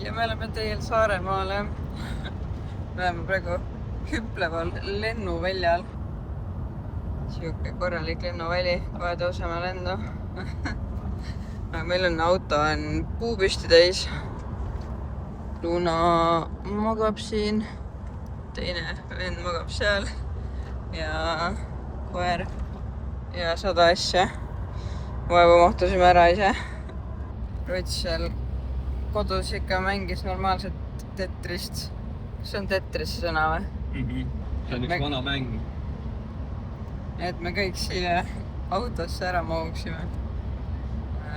ja me oleme teel Saaremaale. Me oleme praegu hüpleval lennuväljal. Siuke korralik lennuväli, kohe tõuseme lendu. Meil on auto puupüsti täis. Luna magab siin, teine vend magab seal ja koer ja 100 asja. Vaevu mahtusime ära ise. Rots seal kodus ikka mängis normaalset Tetrist. See on Tetris sõna või? See on üks vana mäng. Et me kõik siia autosse ära mahuksime.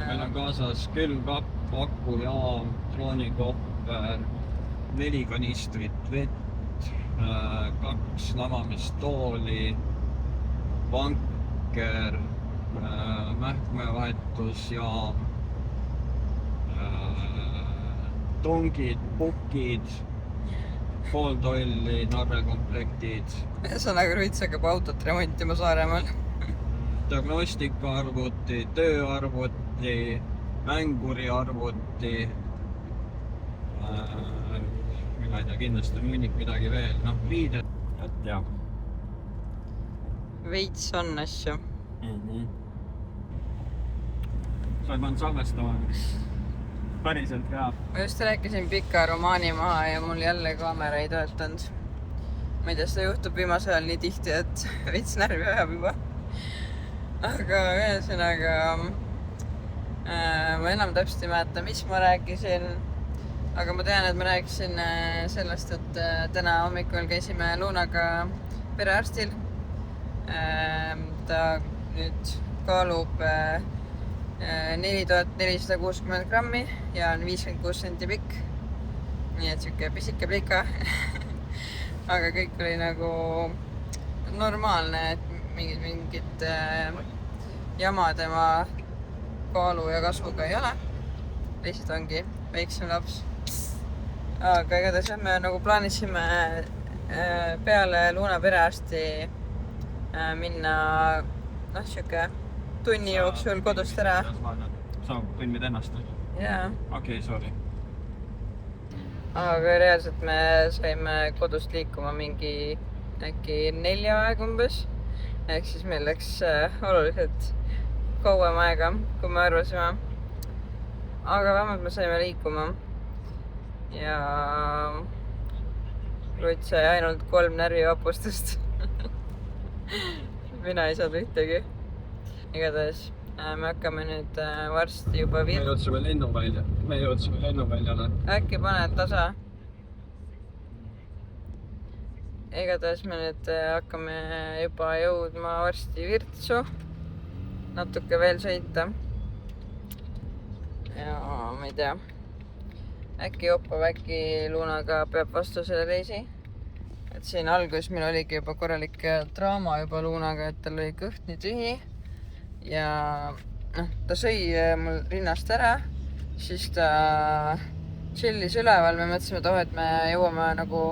Meil on kaasas külmkapp, akujaam, troonikohver, 4 kanistrit vett, 2 lamamistooli, vanker, mähkmevahetusjaam, tongid, pukid, pool tolli, narrekomplektid. Ühesõnaga Ruits hakkab autot remontima Saaremaal. Diagnostikaarvuti, tööarvuti, mänguriarvuti. Ma ei tea, kindlasti on mõnik midagi veel. Riided. Ja. Veits on asju. Sa ei pannud salvestama. Päriselt ka. Ma just rääkisin pika romaani maha ja mul jälle kaamera ei töötanud. Ma ei tea, seda juhtub viimasel ajal nii tihti, et veits närvi ajab juba. Aga ühesõnaga ma enam täpselt ei mäleta, mis ma rääkisin. Aga ma tean, et ma rääkisin sellest, et täna hommikul käisime Luunaga perearstil. Ta nüüd kaalub 4460 grammi ja on 56 senti pikk. Nii et siuke pisike plika. Aga kõik oli nagu normaalne, et mingit jama tema kaalu ja kasvuga ei ole. Lihtsalt ongi väiksem laps. Aga igatahes me nagu plaanisime peale Luuna perearsti minna siuke tunni jooksul kodust ära. Sa kõnnid ennast? Jaa. Okei, sorry. Aga reaalselt me saime kodust liikuma mingi äkki 4 aeg umbes. Ehk siis meil läks oluliselt kauem aega, kui me arvasime. Aga vähemalt me saime liikuma. Ja Ruts sai ainult 3 närvivapustust. Mina ei saanud ühtegi. Igatahes me hakkame nüüd varsti juba Me jõudsime lennuväljale. Äkki paned tasa? Igatahes me nüüd hakkame juba jõudma varsti Virtsu. Natuke veel sõita. Ja ma ei tea. Äkki Oppav, äkki Luunaga peab vastu selle reisi. Et siin alguses meil oligi juba korralik draama juba Luunaga, et tal oli kõht nii tühi. Ja ta sõi mul rinnast ära. Siis ta chillis üleval. Me mõtlesime, et me jõuame nagu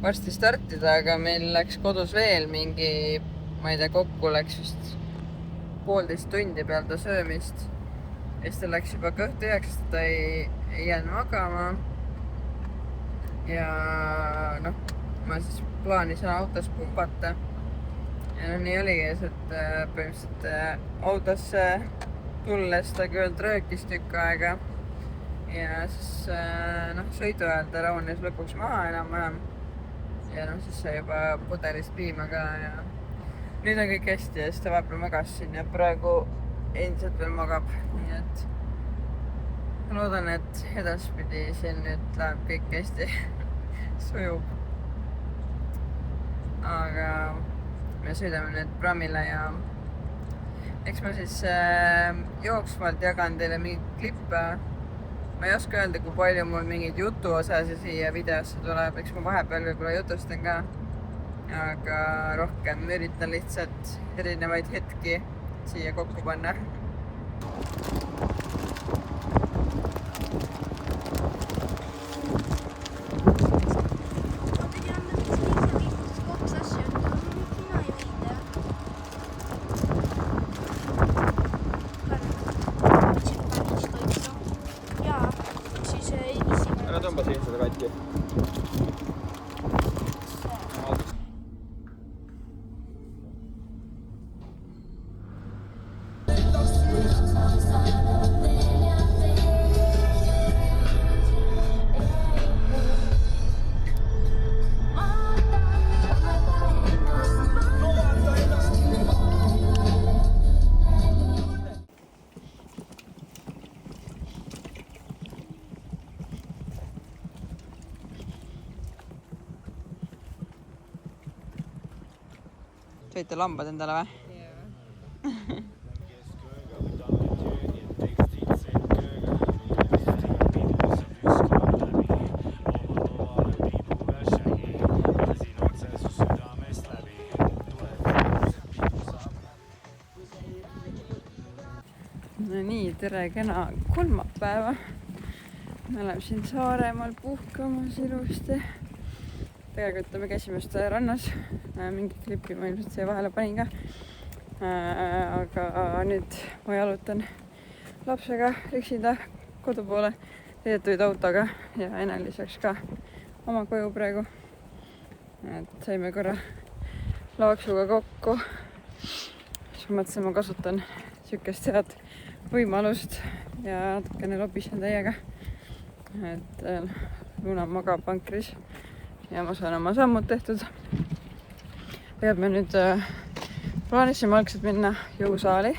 varsti startida, aga meil läks kodus veel mingi, ma ei tea, kokku läks vist 1,5 tundi peal ta söömist. Ja siis ta läks juba kõht tühjaks, sest ta ei jäänud magama. Ja ma siis plaanisin autos pumbata. Ja nii oligi, et põhimõtteliselt autosse tulles ta küll röökis tükk aega. Ja siis sõidu ajal ta raunis lõpuks maha enam-vähem. Ja siis sai juba pudelist piima ka ja nüüd on kõik hästi ja siis ta vahepeal magas siin ja praegu endiselt veel magab. Nii et loodan, et edaspidi siin nüüd läheb kõik hästi sujub. Aga me sõidame nüüd prammile ja eks ma siis jooksvalt jagan teile mingit klippe. Ma ei oska öelda, kui palju mul mingid jutuosasi siia videosse tuleb, eks ma vahepeal võib-olla jutustan ka. Aga rohkem üritan lihtsalt erinevaid hetki siia kokku panna. Ära tõmba siin seda katki. Sõite lambad endale või? No nii, tere kena kolmapäeva. Me oleme siin Saaremaal puhkamas ilusti. Tegelikult me käisime just rannas, mingi klipi ma ilmselt siia vahele panin ka. Aga nüüd ma jalutan lapsega üksinda kodu poole sõidetuid autoga ja Eneli saaks ka oma koju praegu. Et saime korra Laaksuga kokku. Siis mõtlesin, ma kasutan sükest head võimalust ja natukene lobisen teiega. Et Luna magab vankris. Ja ma saan oma sammud tehtud. Peab me nüüd plaanisime algselt minna jõusaali.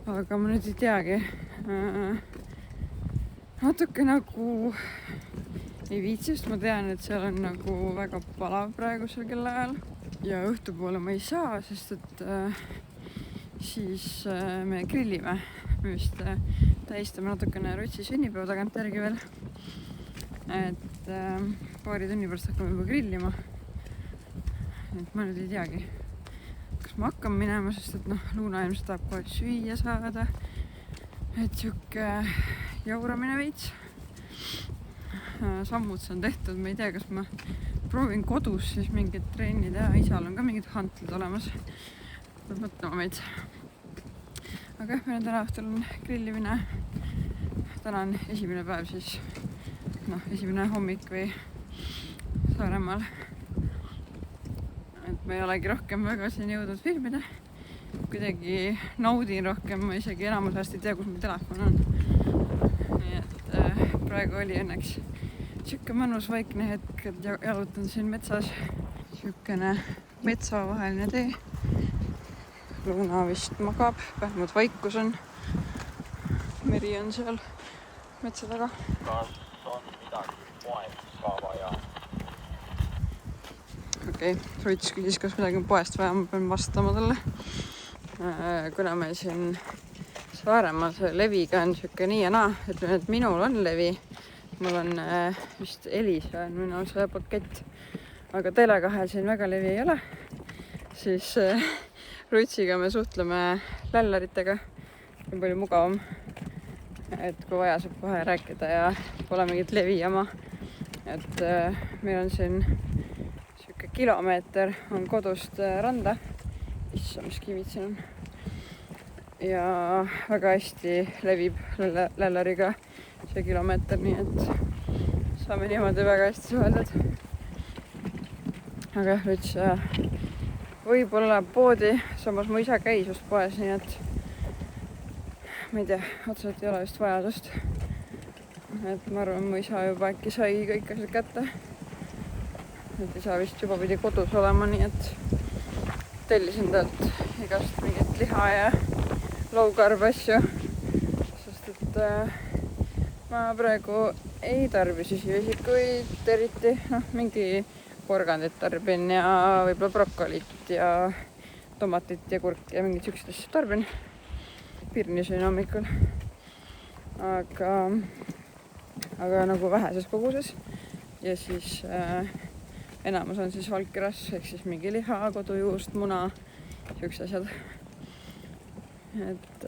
Aga ma nüüd ei teagi. Natuke nagu ei viitsi, sest ma tean, et seal on nagu väga palav praegusel kellaajal. Ja õhtupoole ma ei saa, sest et siis me grillime. Me vist tähistame natukene Rutsi sünnipäeva tagantjärgi veel. Et paari tunni pärast hakkame juba grillima. Et ma nüüd ei teagi, kas ma hakkan minema, sest et Luna ilmselt tahab kohe süüa saada. Et siuke jauramine veits. Sammud on tehtud, ma ei tea, kas ma proovin kodus siis mingit trenni teha. Isal on ka mingid hantlid olemas. Peab mõtlema veits. Aga meil on täna õhtul grillimine. Täna on esimene päev siis. Esimene hommik või Saaremaal. Et ma ei olegi rohkem väga siin jõudnud filmida. Kuidagi naudin rohkem, ma isegi enamus ajast ei tea, kus mu telefon on. Nii et praegu oli õnneks siuke mõnus vaikne hetk, et jalutan siin metsas. Siukene metsavaheline tee. Luna vist magab, vähemalt vaikus on. Meri on seal metsa taga. Okei, Ruts küsis, kas midagi on poest vaja, ma pean vastama talle. Kuna meil siin Saaremaal leviga on siuke nii ja naa, ütleme, et minul on levi. Mul on vist Elisa on minul see pakett, aga Tele2 siin väga levi ei ole. Siis Rutsiga me suhtleme lällaritega, on palju mugavam. Et kui vaja, saab kohe rääkida ja pole mingit levijama. Et meil on siin siuke kilomeeter on kodust randa. Issa, mis kivid siin on. Ja väga hästi levib lällariga see kilomeeter, nii et saame niimoodi väga hästi suheldud. Aga Ruts võib-olla poodi, samas mu isa käis just poes, nii et ma ei tea, otseselt ei ole just vajadust. Et ma arvan, mu isa juba äkki sai kõik asjad kätte. Et isa vist juba pidi kodus olema, nii et tellisin talt igast mingit liha ja laugarve asju. Sest et ma praegu ei tarbi süsivesikuid eriti. Mingi porgandit tarbin ja võib-olla brokolit ja tomatit ja kurki ja mingid siuksed asjad tarbin. Pirni sõin hommikul. Aga nagu väheses koguses. Ja siis enamus on siis valkirass, ehk siis mingi liha, kodujuust, muna, siuksed asjad. Et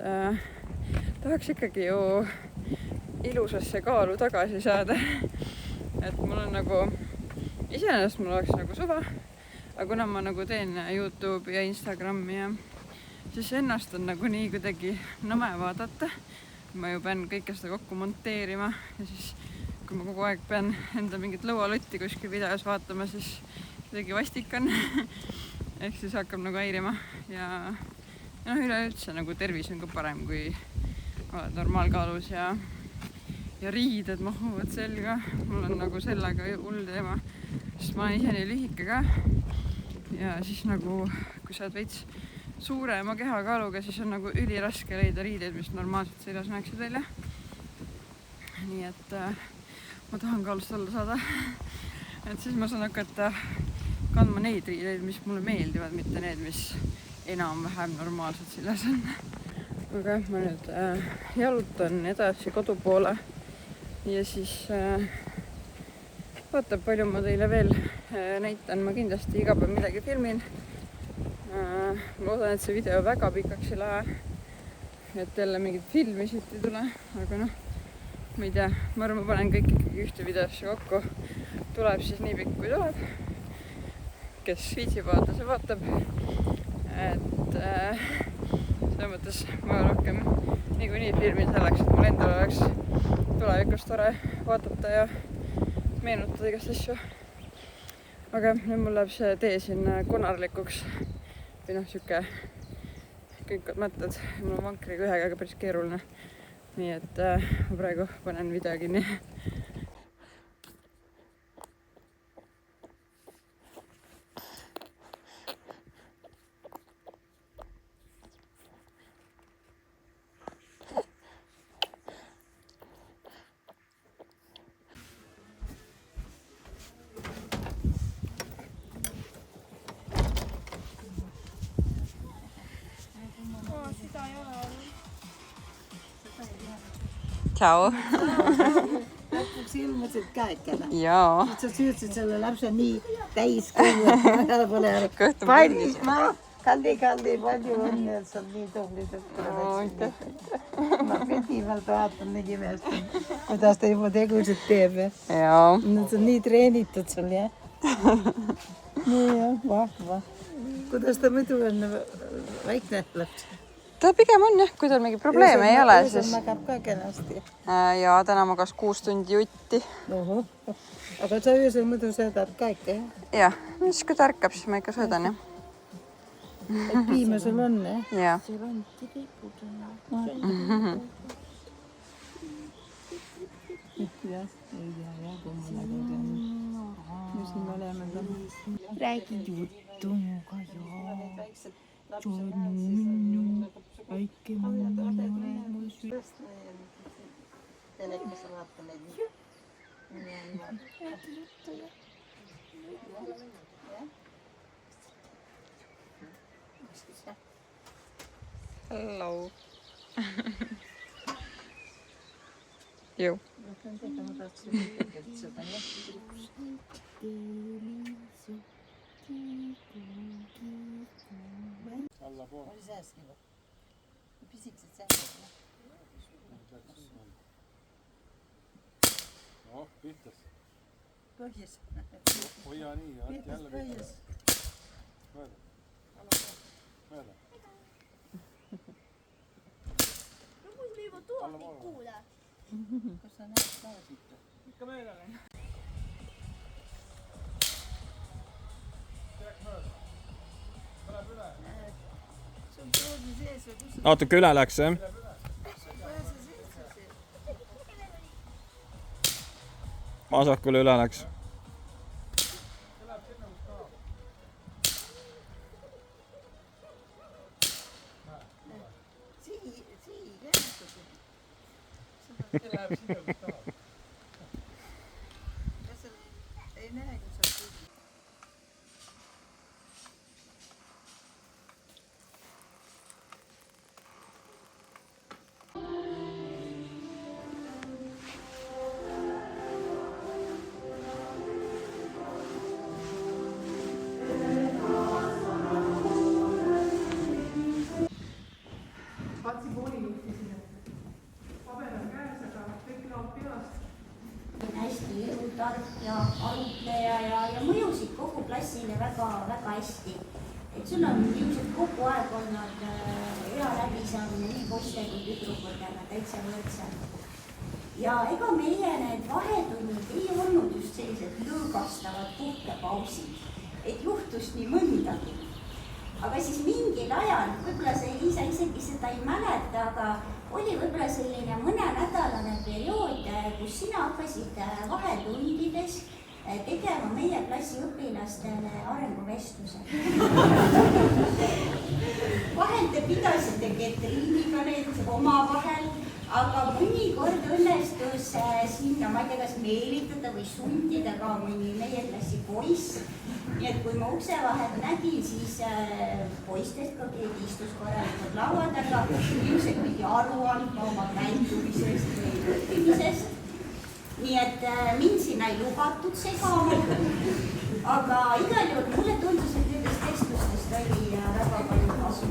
tahaks ikkagi ju ilusasse kaalu tagasi saada. Et mul on nagu, iseenesest mul oleks nagu suva, aga kuna ma nagu teen YouTube'i ja Instagrami ja siis ennast on nagu nii kuidagi nõme vaadata. Ma ju pean kõike seda kokku monteerima ja siis kui ma kogu aeg pean enda mingit lõualotti kuskil videos vaatama, siis kuidagi vastik on. Ehk siis hakkab nagu häirima ja üleüldse nagu tervis on ka parem, kui oled normaalkaalus ja riided mahuvad selga. Mul on nagu sellega hull teema, sest ma olen ise nii lühike ka. Ja siis nagu, kui sa oled veits suurema kehakaaluga, siis on nagu üliraske leida riideid, mis normaalselt seljas näeksid välja. Nii et ma tahan kaalust alla saada. Et siis ma saan hakata kandma neid riideid, mis mulle meeldivad, mitte need, mis enam-vähem normaalselt seljas on. Aga ma nüüd jalutan edasi kodu poole ja siis vaatab, palju ma teile veel näitan. Ma kindlasti iga päev midagi filmin. Ma loodan, et see video väga pikaks ei lähe, et jälle mingit filmi siit ei tule, aga noh, ma ei tea, ma arvan, ma panen kõik ikkagi ühte videosse kokku. Tuleb siis nii pikk, kui tuleb. Kes viitsib vaadata, see vaatab. Et selles mõttes ma rohkem niikuinii filmin selleks, et mul endal oleks tulevikus tore vaadata ja meenutada igast asju. Aga nüüd mul läheb see tee siin konarlikuks. Või siuke künkad mõtted. Mul on vankriga ühe käega päris keeruline. Nii et ma praegu panen video kinni. Ciao. Lõpuks ilmusid käekene. Jaa. Sa süüdsid selle lapse nii täis kõhu, et ma pole aru. Valmis. Kalli, palju õnne, et sa oled nii tubli. Ma pidivalt vaatan nii imestan, kuidas ta juba tegusid teeb. Jaa. Nad on nii treenitud sul, jah? Nii jah, vahva. Kuidas ta muidu on väikne laps? Ta pigem on jah, kui tal mingi probleeme ei ole, siis... Magab ka kenasti. Jaa, täna magas 6 tundi jutti. Aga sa öösel muidu söödad ka ikka, jah? Jah, siis kui ta ärkab, siis ma ikka söödan, jah. Et piima sul on, jah? Jah. Räägi juttu muga, joo. Munnu, väike munnu olemus. Telekassa vaatan neid. Räägi juttu, jah. Hello. Joo. Oli se äsken? Pisikset sähköä? No, pihtas. Põhjas. Hoia nii, jälle pihtas. Mööda. Mööda. No kus me juba tuokin kuule? Kas sa näed ka siit? Ikka mööda olen. Natuke üle läks, jah? Vasakule üle läks. Ei näe, kun sä oot. Hästi jõutark ja arutleja ja mõjusid kogu klassile väga hästi. Et sul on ilmselt kogu aeg olnud hea läbisaamine nii poiste kui tüdrukutega täitsa võrdselt. ja ega meie need vahetunnid ei olnud just sellised lõõgastavad puhkepausid, et juhtus nii mõndagi. Aga siis mingil ajal, võib-olla sa Liisa isegi seda ei mäleta, aga oli võib-olla selline mõnenädalane periood, kus sina hakkasid vahetundides tegema meie klassi õpilastele arenguvestluse. Vahel te pidasite Ketriiniga need omavahel, aga mõnikord õnnestus sinna, ma ei tea, kas meelitada või sundida ka mõni meie klassi poiss. Nii et kui ma ukse vahel nägin, siis poistest ka keegi istus korralikult laua taga, ilmselt pidi aru andma oma käitumisest või õppimisest. Nii et mind sinna ei lubatud segama, aga igal juhul mulle tundus, et nendest vestlustest oli väga palju kasu.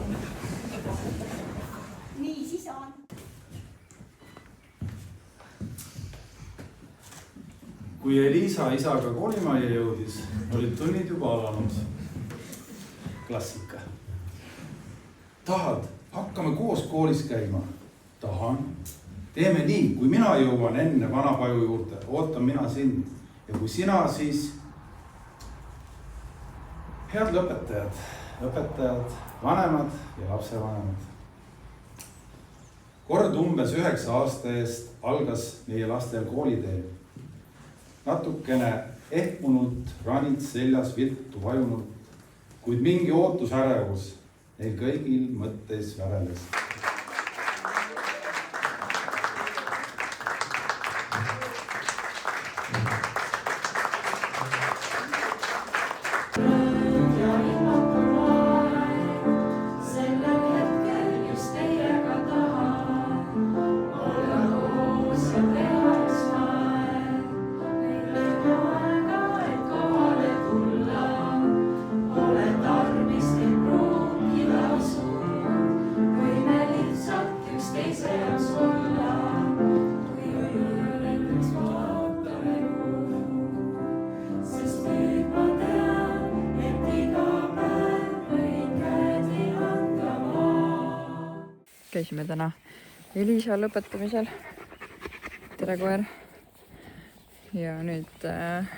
Nii, siis on. Kui Elisa isaga koolimajja jõudis, olid tunnid juba alanud. Klassika. Tahad, hakkame koos koolis käima? Tahan. Teeme nii, kui mina jõuan enne vanapaju juurde, ootan mina sind. Ja kui sina, siis head õpetajad, vanemad ja lapsevanemad. Kord umbes 9 aasta eest algas meie lastel koolitee. Natukene ehmunult, ranid seljas viltu vajunud, kuid mingi ootusärevus neil kõigil mõttes väreles. Käisime täna Elisa lõpetamisel. Tere koer. Ja nüüd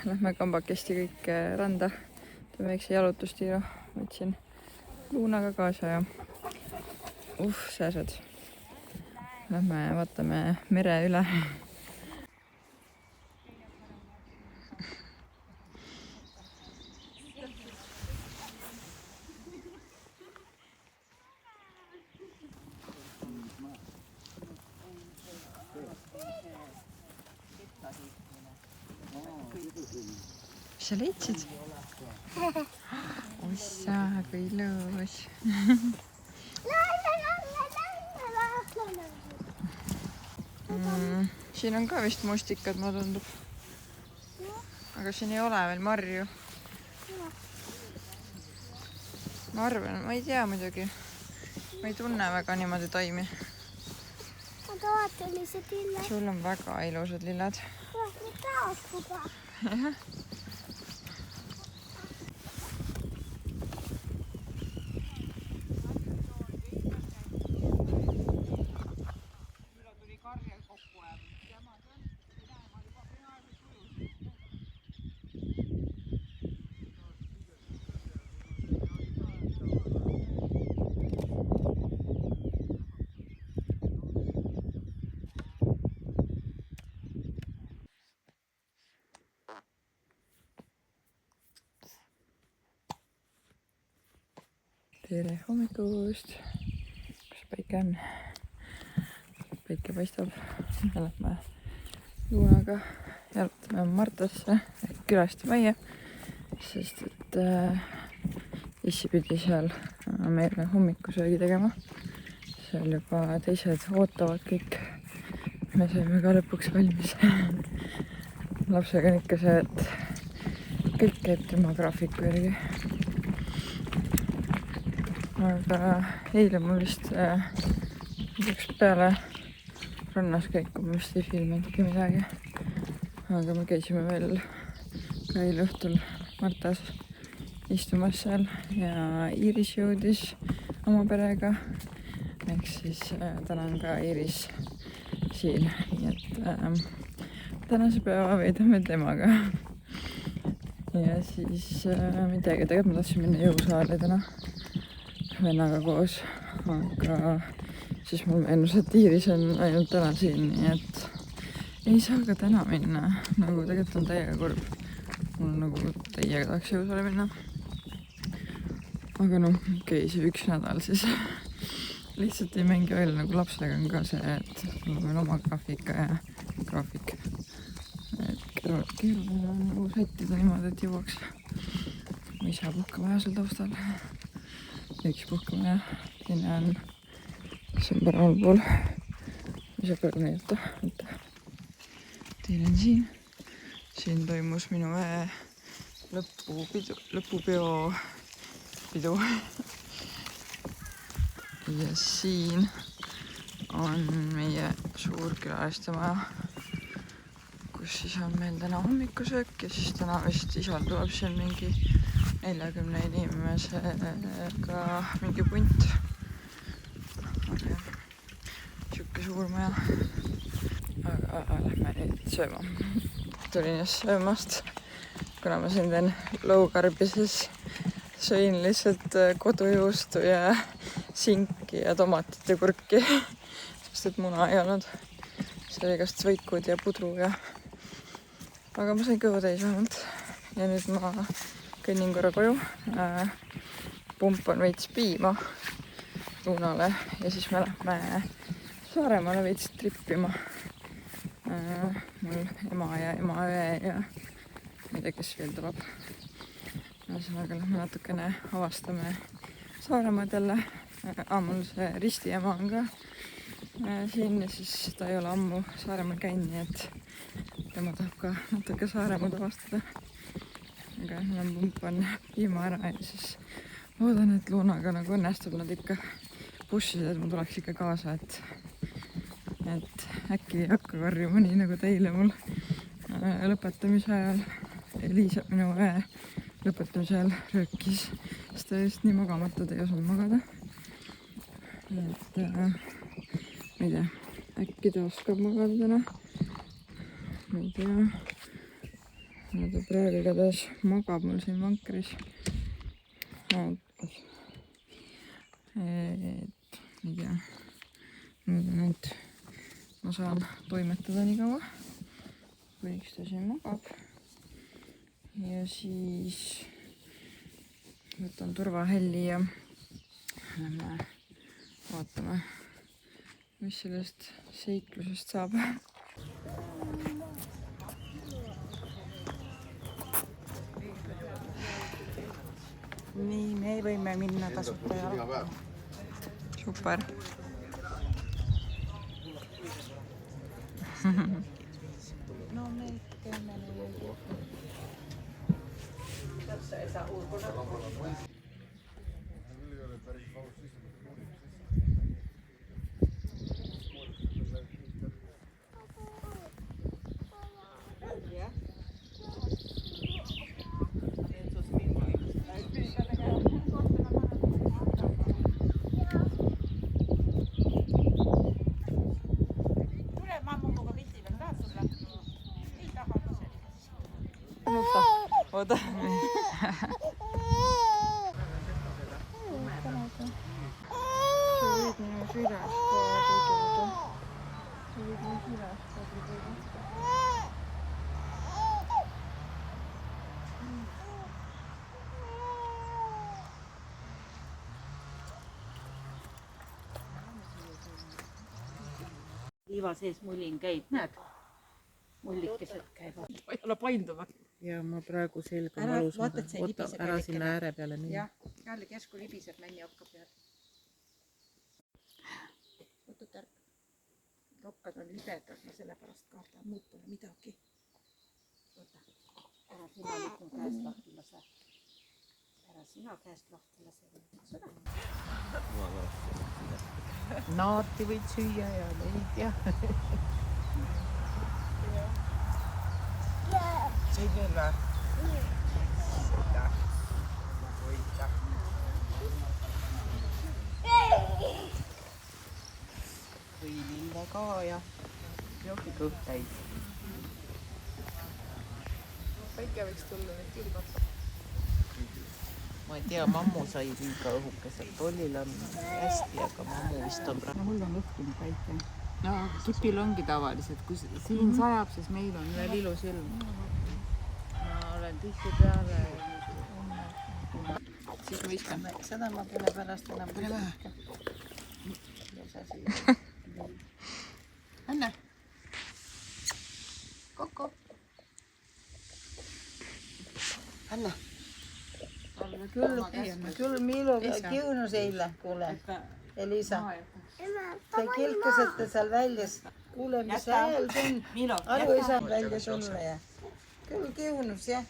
lähme kambakesti kõik randa. Teeme väikse jalutustiiru. Võtsin Luunaga kaasa ja sääsed. Lähme vaatame mere üle. Mis sa leidsid? Ossa, kui ilus. Siin on ka vist mustikad, ma tundub. Aga siin ei ole veel marju. Ma arvan, ma ei tea muidugi. Ma ei tunne väga niimoodi taimi. Aga vaata, lihtsalt lillad. Sul on väga ilusad lillad. Need tahavad juba. Jah. Tere hommikust. Kus päike on? Päike paistab. Me lähme Luunaga jalutame Martasse ehk külastamäie, sest et issi pidi seal meile hommikusöögi tegema. Seal juba teised ootavad kõik. Me saime ka lõpuks valmis. Lapsega on ikka see, et kõik käib tema graafiku järgi. Aga eile mul vist üks peale rannas käiku, ma vist ei filminudki midagi. Aga me käisime veel ka eile õhtul Martas istumas seal ja Iiris jõudis oma perega. Ehk siis täna on ka Iiris siin nii et tänase päeva veedame temaga. Ja siis midagi, tegelikult ma tahtsin minna Jõusaarele täna vennaga koos, aga siis mul meenus, et Iiris on ainult täna siin, nii et ei saa ka täna minna, nagu tegelikult on täiega kurb. Mul nagu täiega tahaks Jõusaarele minna. Aga noh, okei, see 1 nädal siis lihtsalt ei mängi välja, nagu lapsega on ka see, et mul on veel oma graafik. Et keeruline on nagu sättida niimoodi, et jõuaks. Mu isa puhkamaja seal taustal. Üks puhkamaja, teine on see on paremal pool. Mis hakkab näidata? Teine on siin. Siin toimus minu lõpupeo pidu. Ja siin on meie suurkülaliste maja, kus siis on meil täna hommikusöök ja siis täna vist isal tuleb siin mingi 40 inimesega mingi punt. Siuke suur maja. Aga lähme nüüd sööma. Tulin just söömast, kuna ma siin teen lõukarbi, siis sõin lihtsalt kodujuustu ja sinki ja tomatit ja kurki, sest et muna ei olnud. See oli igast võikud ja pudru ja... Aga ma sain kõhu täis vähemalt. Ja nüüd ma kõnnin korra koju. Pumpan veits piima Luunale ja siis me lähme Saaremaale veits trippima. Mul ema ja ema õe ja ma ei tea, kes veel tuleb. Ühesõnaga lähme natukene avastame Saaremaad jälle. Mul see risti ema on ka siin ja siis ta ei ole ammu Saaremaal käinud, nii et tema tahab ka natuke Saaremaad avastada. Aga ma pumpan piima ära ja siis loodan, et Luunaga nagu õnnestub nad ikka bussid, et ma tuleks ikka kaasa, et äkki ei hakka karjuma nii nagu teile mul lõpetamise ajal. Liisa, minu õe lõpetamise ajal röökis, sest ta just nii magamata, ta ei osanud magada. Et ma ei tea, äkki ta oskab magada täna. Ma ei tea. Ta praegu igatahes magab mul siin vankris. Ma ei tea. Nüüd ma saan toimetada nii kaua, kuniks ta siin magab. Ja siis võtan turvahelli ja lähme vaatame, mis sellest seiklusest saab. Nii, me võime minna tasuta jala. Super. No me käime nüüd. Tässä ei saa ulkona. Oota. Sa võid minu süles ka tududa. Sa võid minu süles ka tududa. Liiva sees mullin käib, näed? Mullikesed käivad. Ei ole painduvad. Ja ma praegu selga Ära, malusin. vaata, et see ei Oota, libise ära peale sinna ikka. ääre peale minna. Jah, jälle kesku libiseb männi okka peal. Võtad ära. Rokkad on libedad, ma sellepärast kaardan muud pole midagi. Võta. Ära sina nüüd mu käest lahti lase. Ära sina käest lahti lase. Naati võid süüa ja neid ja. Sõid veel või? Seda. Võita. Või lille ka ja jookib kõht täis. Päike võiks tulla nüüd küll vaata. Ma ei tea, mammu sai liiga õhukeselt. Tollil on hästi, aga mammu vist on praegu. Mul on õhkune päike. No kipil ongi tavaliselt, kui siin sajab, siis meil on veel ilus ilm. Ma olen tihtipeale. Siis ma viskan. Seda ma pole pärast enam püsika. Anne. Kokku. Anna. Küll Miiluga kiunus eile, kuule. Elisa. Te kilkasite seal väljas. Kuule, mis hääl see on. Aru ei saa välja sulle ja. Küll kiunus, jah.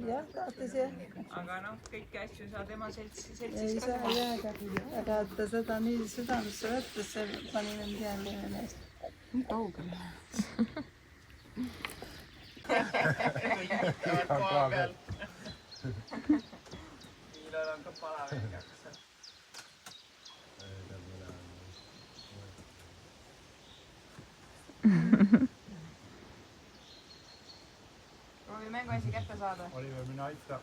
Jah, tahtis jah. Aga noh, kõiki asju saa tema seltsis Ei saa jääga. Aga ta seda nii südamesse võttes, see pani mind jälle meest. nii kaugele. Millal on ka palav jaksa. Proovi mänguasi kätte saada. Oliver, mine aita.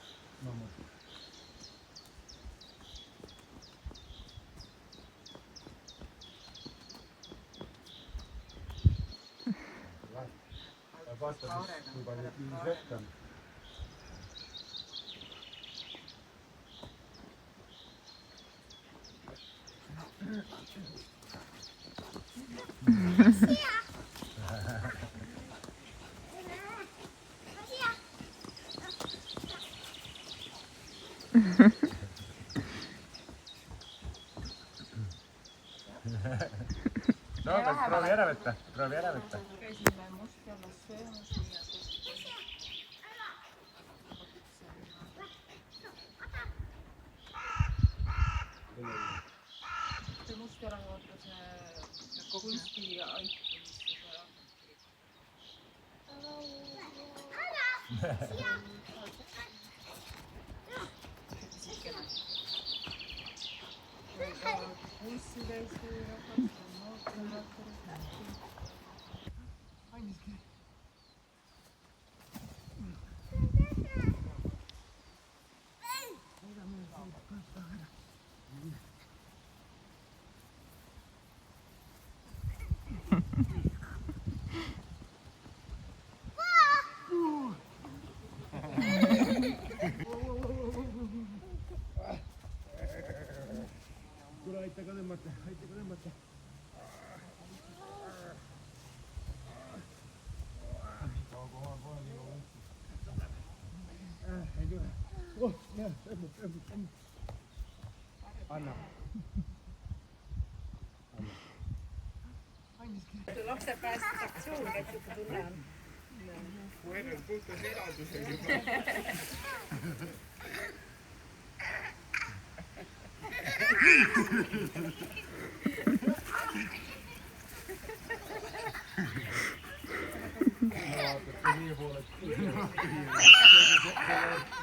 Vaata, kui palju kiis vett on. Proovi ära võtta. Käisime Mustjallas söömas ja see Mustjala vaata see kunsti aitamist. Tule aita ka tõmmata. Ei tule. Anna. Lapse päästeaktsioon, et tulla on. Koeral puhtas eraldusel juba.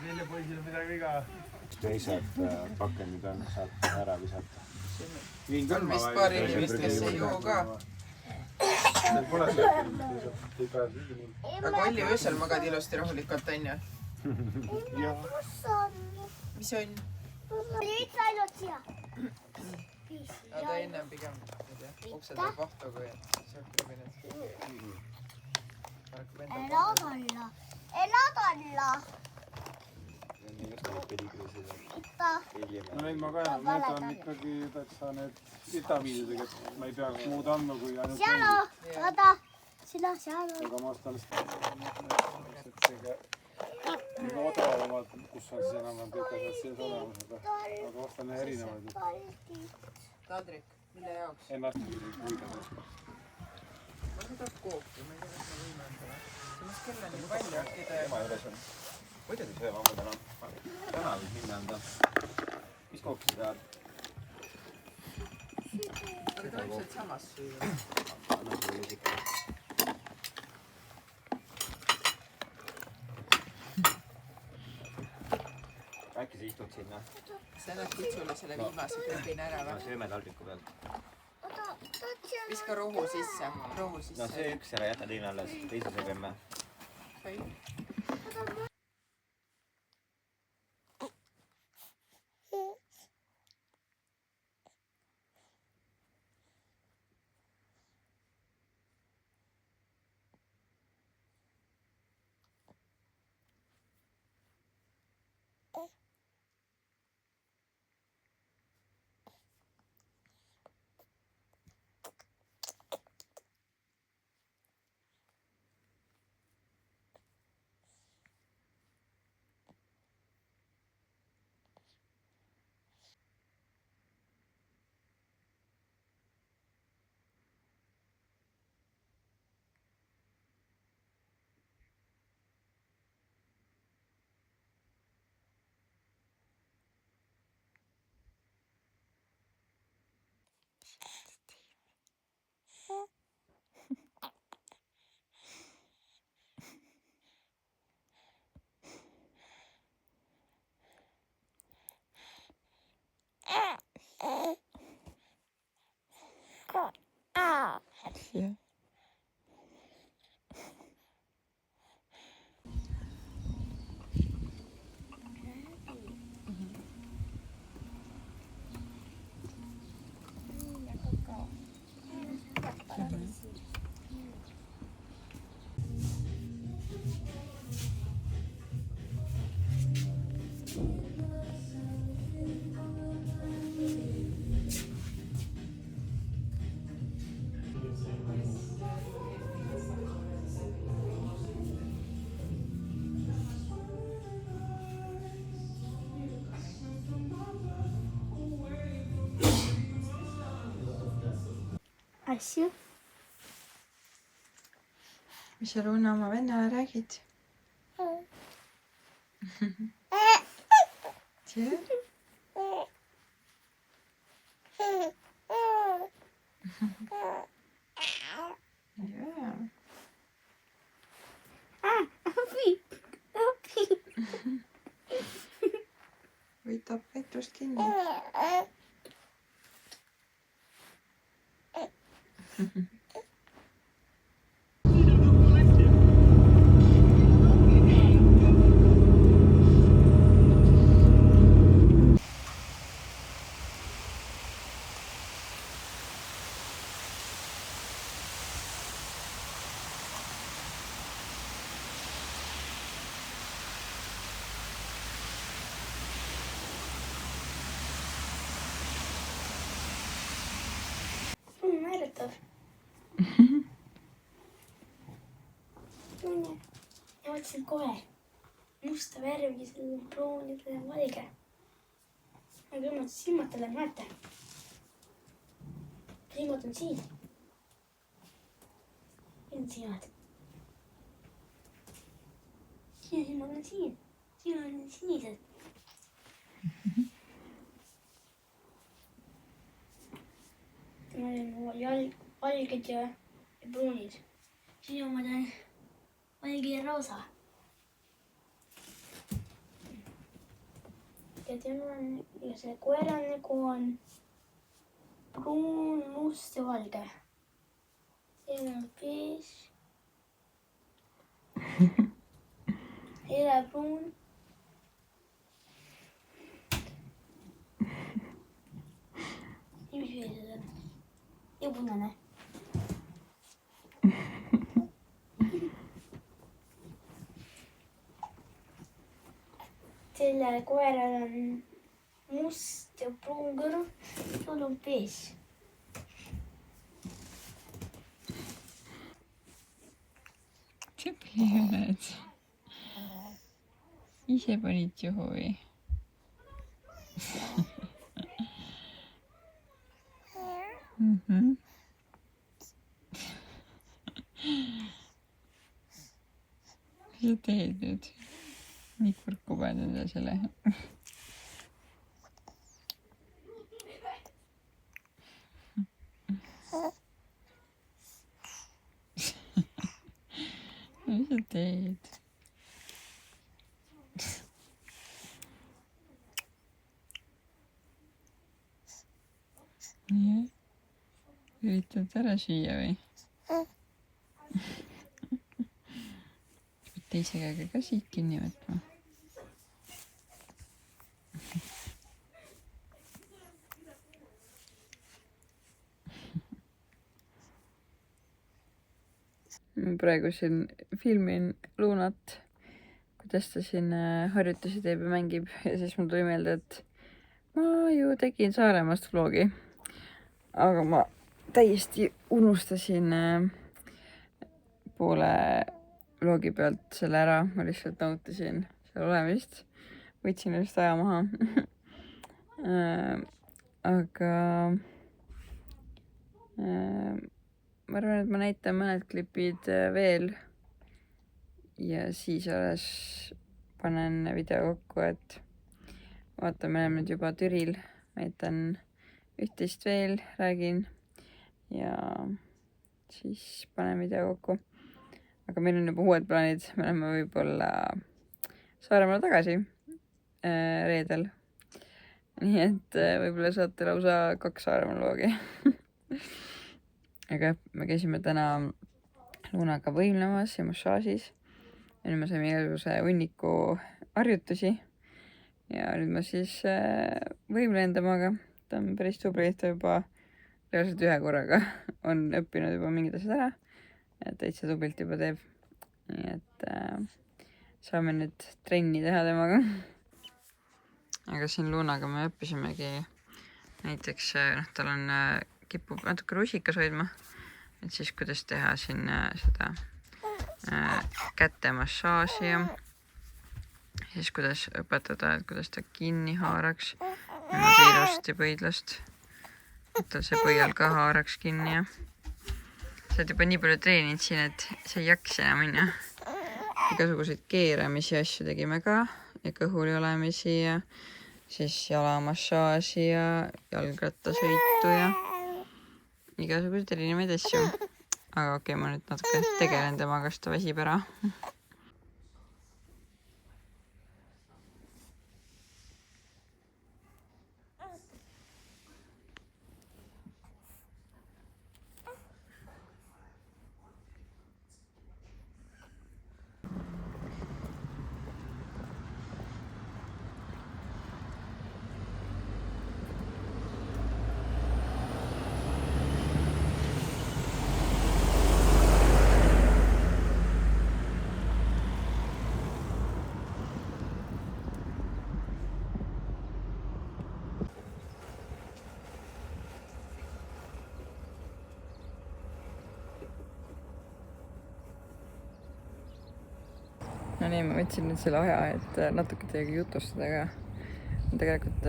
Neile poisile midagi viga. Teised pakendid on, saad ära visata. On vist paar inimest, kes ei joo ka. Aga Olli öösel magad ilusti rahulikult, on ju? Kus on? Mis on? Liits ainult siia. Ta ennem pigem, uksed võib vahtu, kui sealt kribined. Elad alla. Elad alla. No neid ma ka enam, need on ikkagi täitsa need vitamiinidega, et ma ei peaks muud andma kui ainult Seal on. Oota. Sina seal on. aga ma ostan kõige odavamad, kus on siis enam-vähem kõik asjad sees olemas, aga ostan erinevaid. Taldrik, mille jaoks? Ennast Ma seda kooki, ma ei tea, kas me võime endale. Sellest kella nii palju äkki Ema juures on. Muidugi sööma ma täna. Täna võib minna anda. Mis kooki sa tahad? aga täpselt samas süüa. Anna sulle isik. Äkki sa istud sinna? Sa annad kitsule selle viimase krõbina ära No või? sööme taldriku pealt. Oota. viska rohu sisse. No see üks ära jäta teine alles, teise sööme. Asju. Mis sa Luna oma vennale räägid? Võtab petrust kinni. Naeratav. Ja mõtlesin kohe musta värvi, see pruunide valge. Aga õnnad silmad talle, näete? Silmad on siin. Siin silmad. Siin silmad on siin. Siin on sinised. Valged ja pruunid. Sinu omad on valge ja roosa. Ja tema on, ja selle koera nägu on pruun, must ja valge. Siin on beež. Helepruun. Ja mis veel seda on? Ja punane. Selle koeral on must ja pruun kõrv, sul on beež. Sõpiled. Ise panid juhu või? Mis sa teed nüüd? Nii kurku paned selle. Mis sa teed? üritad ära süüa või? Pead teise käega ka siit kinni võtma. Ma praegu siin filmin Lunat, kuidas ta siin harjutusi teeb ja mängib ja siis mul tuli meelde, et ma ju tegin Saaremaast vlogi, aga ma täiesti unustasin poole vlogi pealt selle ära, ma lihtsalt nautisin seal olemist, võtsin just aja maha. Aga ma arvan, et ma näitan mõned klipid veel ja siis alles panen video kokku, et vaata, me oleme nüüd juba Türil, näitan üht-teist veel, räägin ja siis panen video kokku. Aga meil on juba uued plaanid, me oleme võib-olla Saaremaale tagasi reedel. Nii et võib-olla saate lausa 2 Saaremaa vlogi. Aga me käisime täna Lunaga võimlemas ja massaažis. Ja nüüd me saime igasuguse hunniku harjutusi. Ja nüüd ma siis võimlen temaga. Ta on päris tubli, ta juba reaalselt ühe korraga on õppinud juba mingid asjad ära. Et täitsa tublilt juba teeb. Nii et saame nüüd trenni teha temaga. Aga siin Lunaga me õppisimegi näiteks, tal on kipub natuke rusikas hoidma, et siis kuidas teha siin seda käte massaaži ja siis kuidas õpetada, et kuidas ta kinni haaraks niimoodi ilusti põidlast, et tal see põial ka haaraks kinni ja sa oled juba nii palju treeninud siin, et sa ei jaksa enam minna. Igasuguseid keeramisi asju tegime ka ja kõhuli olemisi ja siis jalamassaaži ja jalgrattasõitu ja igasuguseid erinevaid asju. Aga okei, ma nüüd natuke tegelen temaga, sest ta väsib ära. No nii, ma võtsin nüüd selle aja, et natuke teiega jutustada ka. Tegelikult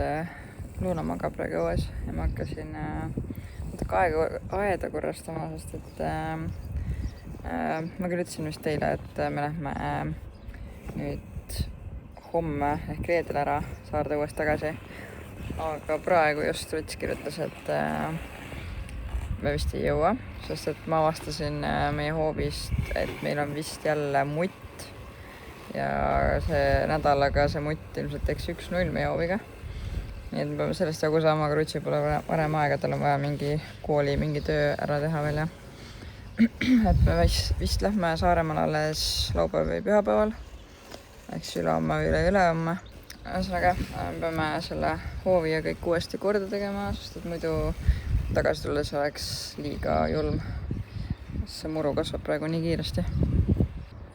Luna magab praegu õues ja ma hakkasin natuke aeda korrastama, sest et ma küll ütlesin vist teile, et me lähme nüüd homme ehk reedel ära Saarde uuest tagasi. Aga praegu just Ruts kirjutas, et me vist ei jõua, sest et ma avastasin meie hoovist, et meil on vist jälle mutt. Ja see nädalaga see mutt ilmselt teeks 1-0 meie hooviga. Nii et me peame sellest jagu saama, aga Rutsi pole varem aega, tal on vaja mingi kooli, mingi töö ära teha veel ja et me vist lähme Saaremaale alles laupäev või pühapäeval. Eks ülehomme või ülehomme. Ühesõnaga, me peame selle hoovi ja kõik uuesti korda tegema, sest et muidu tagasi tulles oleks liiga julm. See muru kasvab praegu nii kiiresti.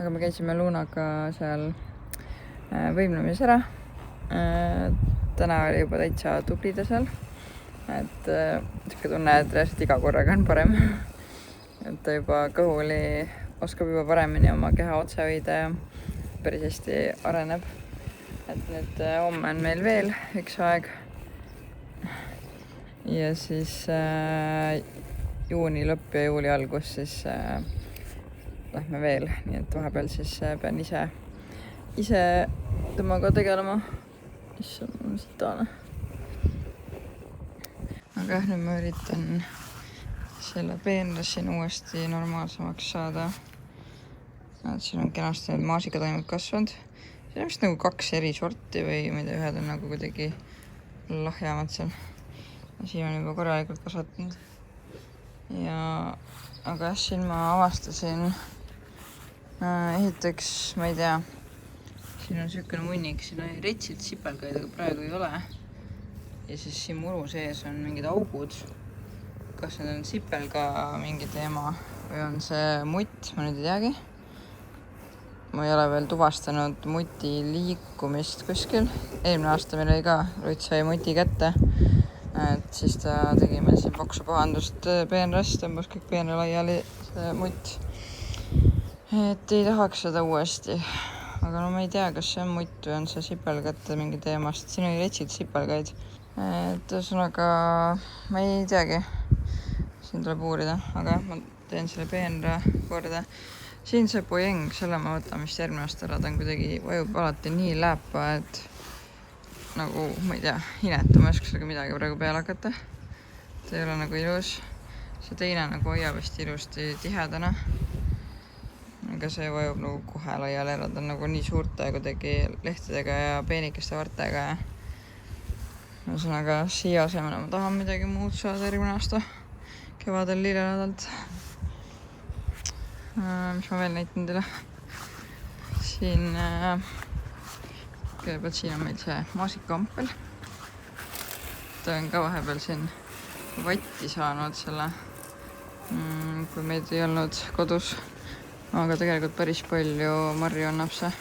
Aga me käisime Lunaga seal võimlemis ära. Täna oli juba täitsa tubli ta seal. Et siuke tunne, et reaalselt iga korraga on parem. Et ta juba kõhuli oskab juba paremini oma keha otse hoida ja päris hästi areneb. Et nüüd homme on meil veel üks aeg. Ja siis juuni lõpp ja juuli algus siis lähme veel, nii et vahepeal siis pean ise temaga tegelema. Issand, on sitane. Aga nüüd ma üritan selle peenras siin uuesti normaalsemaks saada. Siin on kenasti need maasikataimud kasvanud. Siin on vist nagu 2 eri sorti või ma ei tea, ühed on nagu kuidagi lahjamad seal. Ja siin on juba korralikult kasvatanud. ja aga jah, siin ma avastasin esiteks, ma ei tea, siin on niisugune munnik, siin oli retsilt sipelgaid, aga praegu ei ole. Ja siis siin muru sees on mingid augud. Kas need on sipelga mingi teema või on see mutt, ma nüüd ei teagi. Ma ei ole veel tuvastanud muti liikumist kuskil. Eelmine aasta meil oli ka, Rutt sai muti kätte. Et siis ta tegi meil siin paksu pahandust peenrast, tõmbas kõik peene laiali see mutt. Et ei tahaks seda uuesti. Aga no ma ei tea, kas see on mutt või on see sipelgate mingi teemast. Siin oli retsilt sipelgaid. Et ühesõnaga, ma ei teagi. Siin tuleb uurida, aga ma teen selle peenra korda. Siin see pojeng, selle ma võtan vist järgmine aasta ära, ta on kuidagi vajub alati nii läpa, et nagu, ma ei tea, inetu, ma ei oska sellega midagi praegu peale hakata. See ei ole nagu ilus. See teine nagu hoiab vist ilusti tihedana. Aga see vajub nagu kohe laiali ära, ta on nagu nii suurte kuidagi lehtedega ja peenikeste vartega. Ühesõnaga, siia asemele ma tahan midagi muud saada järgmine aasta. Kevadel lilleladalt. Mis ma veel näitan teile? Siin, kõigepealt siin on meil see maasikaampel. Ta on ka vahepeal siin vatti saanud selle, kui meid ei olnud kodus. Aga tegelikult päris palju marju annab see.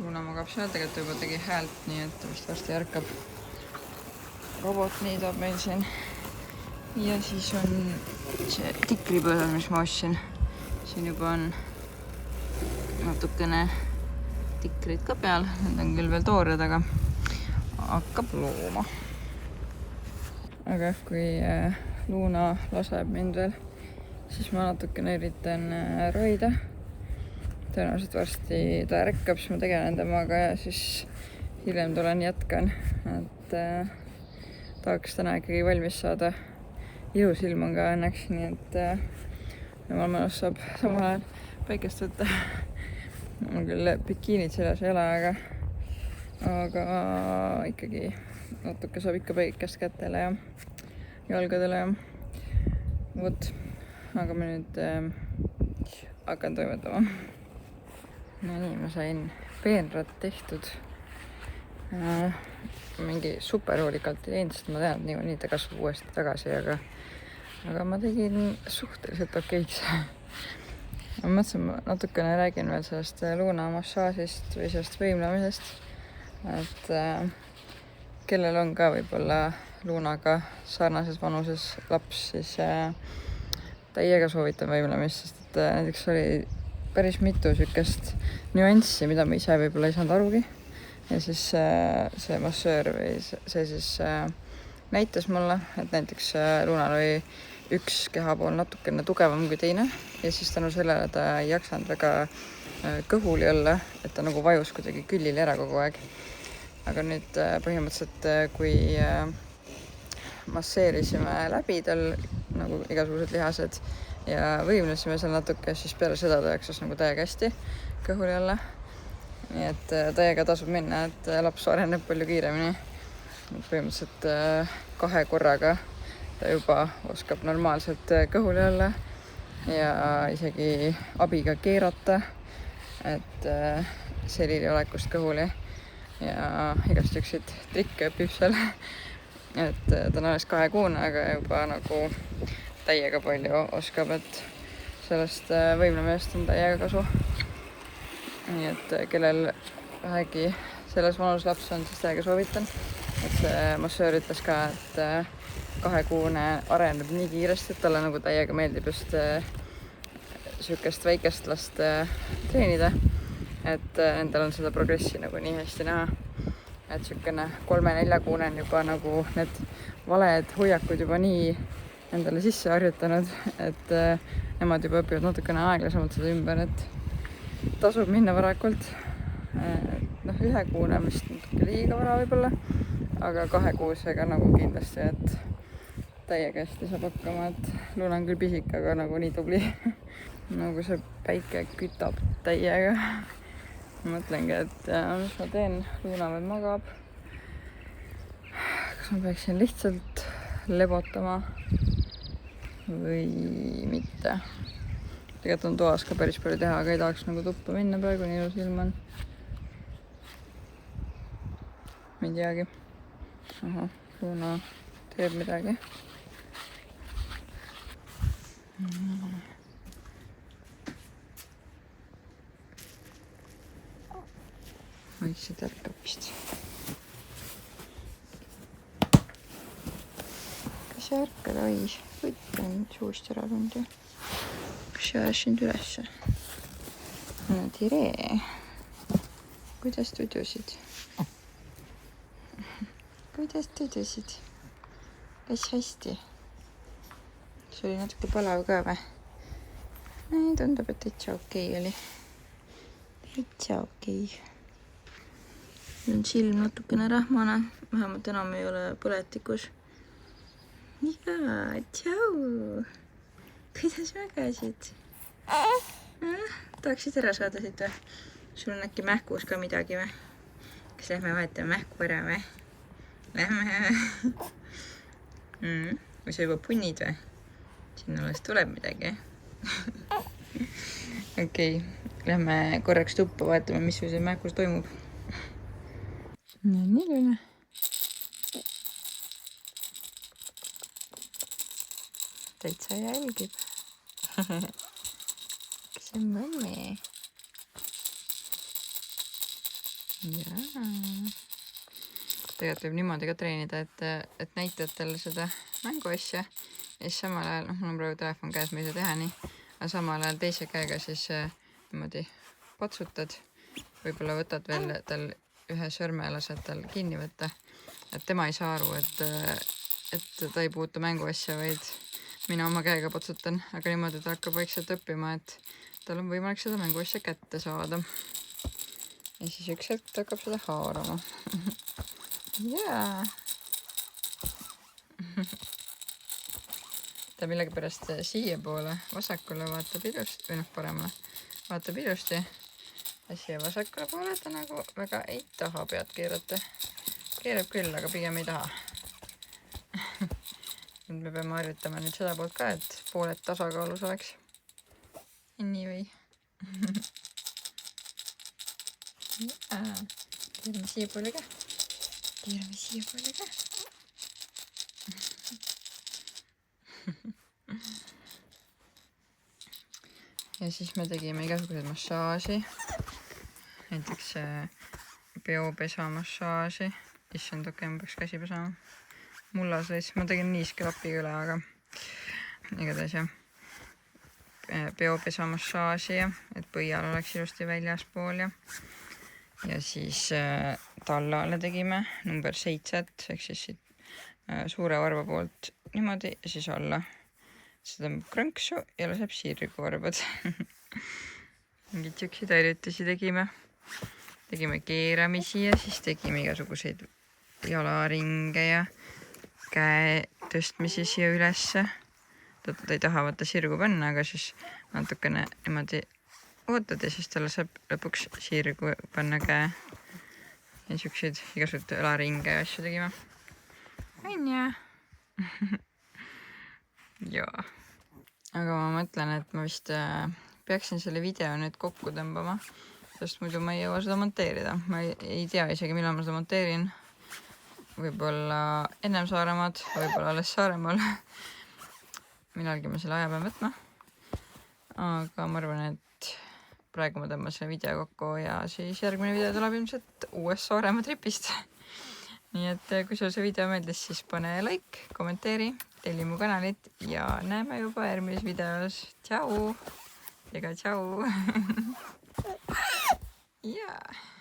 Luna magab seal, tegelikult juba tegi häält, nii et vist varsti ärkab. Robot niidab meil siin. Ja siis on see tikripõõsal, mis ma ostsin. Siin juba on natukene tikrid ka peal. Need on küll veel toored, aga hakkab looma. Aga kui Luna laseb mind veel, siis ma natukene üritan roida. Tõenäoliselt varsti ta ärkab, siis ma tegelen temaga ja siis hiljem tulen jätkan. Et tahaks täna ikkagi valmis saada. Ilus ilm on ka õnneks, nii et jumal mõnus saab samal ajal päikest võtta. Mul küll bikiinid seljas ei ole, aga ikkagi natuke saab ikka päikest kätele ja jalgadele ja vot. Aga ma nüüd hakkan toimetama. No nii, ma sain peenrat tehtud. Mingi superhoolikalt ei teinud, sest ma tean, et nii ta kasvab uuesti tagasi, aga ma tegin suhteliselt okeiks. Ma mõtlesin, ma natukene räägin veel sellest Luna massaažist või sellest võimlemisest. Et kellel on ka võib-olla Lunaga sarnases vanuses laps, siis täiega soovitan võimlemist, sest et näiteks oli päris mitu sükest nüanssi, mida ma ise võib-olla ei saanud arugi. Ja siis see massöör või see siis näitas mulle, et näiteks Lunal oli üks kehapool natukene tugevam kui teine ja siis tänu sellele ta ei jaksanud väga kõhuli olla, et ta nagu vajus kuidagi küllile ära kogu aeg. Aga nüüd põhimõtteliselt, kui masseerisime läbi tal nagu igasugused lihased ja võimlesime seal natuke, siis peale seda ta jaksas nagu täiega hästi kõhuli olla. Nii et täiega tasub minna, et laps areneb palju kiiremini. Põhimõtteliselt 2 korraga ta juba oskab normaalselt kõhuli olla ja isegi abiga keerata, et selili olekust kõhuli ja igast üksid trikke õpib seal. Et ta on alles 2-kuune, aga juba nagu täiega palju oskab, et sellest võimlemisest on täiega kasu. Nii et kellel vähegi selles vanus laps on, siis täiega soovitan. Et see massöör ütles ka, et 2-kuune areneb nii kiiresti, et talle nagu täiega meeldib just sükest väikest last treenida. Et endal on seda progressi nagu nii hästi näha. Et sükene 3-4-kuune on juba nagu need valed hoiakud juba nii endale sisse harjutanud, et nemad juba õpivad natukene aeglasemalt seda ümber, et tasub minna varakult. 1-kuune vist natuke liiga vara võib-olla, aga 2-kuusega nagu kindlasti, et täiega hästi saab hakkama, et Luna on küll pisik, aga nagu nii tubli. Nagu see päike kütab täiega. Mõtlengi, et mis ma teen, Luna veel magab. Kas ma peaksin lihtsalt lebotama? või mitte. Tegelikult on toas ka päris palju teha, aga ei tahaks nagu tuppa minna praegu, nii ilus ilm on. Ma ei teagi. Aha, Luna teeb midagi. Oi, see tärkab vist. Kas sa ärkad? Oi, võtt on suust ära tulnud ju. Kas sa sind ülesse? No tere. Kuidas tudusid? Kuidas tudusid? Kas hästi? See oli natuke palav ka või? Tundub, et täitsa okei oli. Täitsa okei. On silm natukene rahmane, vähemalt enam ei ole põletikus. Jaa, tšau! Kuidas magasid? Tahaksid ära saada siit või? Sul on äkki mähkus ka midagi või? Kas lähme vahetame mähku ära või? Lähme või sa juba punnid või? Siin alles tuleb midagi. Okei, lähme korraks tuppa, vaatame, mis see mähkus toimub. Nii Luna. Täitsa jälgib. Kas see on mõmmi? Jaa. Tegelikult võib niimoodi ka treenida, et näitad talle seda mänguasja ja siis samal ajal, mul on praegu telefon käes, ma ei saa teha nii, aga samal ajal teise käega siis niimoodi patsutad, võib-olla võtad veel tal ühe sõrme ja lased tal kinni võtta, et tema ei saa aru, et ta ei puutu mänguasja, vaid mina oma käega patsutan, aga niimoodi ta hakkab vaikselt õppima, et tal on võimalik seda mänguasja kätte saada. Ja siis üks hetk ta hakkab seda haarama. Jaa. Ta millegipärast siia poole vasakule vaatab ilusti, või paremale vaatab ilusti. Ja siia vasakule poole ta nagu väga ei taha pead keerata. Keerab küll, aga pigem ei taha. Me peame harjutama nüüd seda poolt ka, et pooled tasakaalus oleks. Nii või? Keerame siia poole ka. Keerame siia poole ka. Ja siis me tegime igasugused massaaži. Näiteks peopesa massaaži. Issand, okei, ma peaks käsi pesama. Mullas võis, ma tegin niiske lapiga üle, aga igatahes jah. Peopesa massaaži, et põial oleks ilusti väljaspool ja siis tallale tegime number 7, ehk siis siit suure varba poolt niimoodi ja siis alla. Seda krõnksu ja laseb sirgvarbad. Mingid siukseid harjutusi tegime. Tegime keeramisi ja siis tegime igasuguseid jalaringe ja käe tõstmisi siia ülesse. Ta ei taha vaata sirgu panna, aga siis natukene niimoodi ootad ja siis talle saab lõpuks sirgu panna käe. Ja siukseid igasuguseid jalaringe ja asju tegime. On ja? Jaa. Aga ma mõtlen, et ma vist peaksin selle video nüüd kokku tõmbama, sest muidu ma ei jõua seda monteerida. Ma ei tea isegi, millal ma seda monteerin. Võib-olla ennem Saaremaad, võib-olla alles Saaremaal. Millalgi ma selle aja pean võtma. Aga ma arvan, et praegu ma tõmban selle video kokku ja siis järgmine video tuleb ilmselt uuest Saaremaa tripist. Nii et kui sulle see video meeldis, siis pane like, kommenteeri, telli mu kanalit ja näeme juba järgmises videos. Tšau! Ega tšau! Jaa!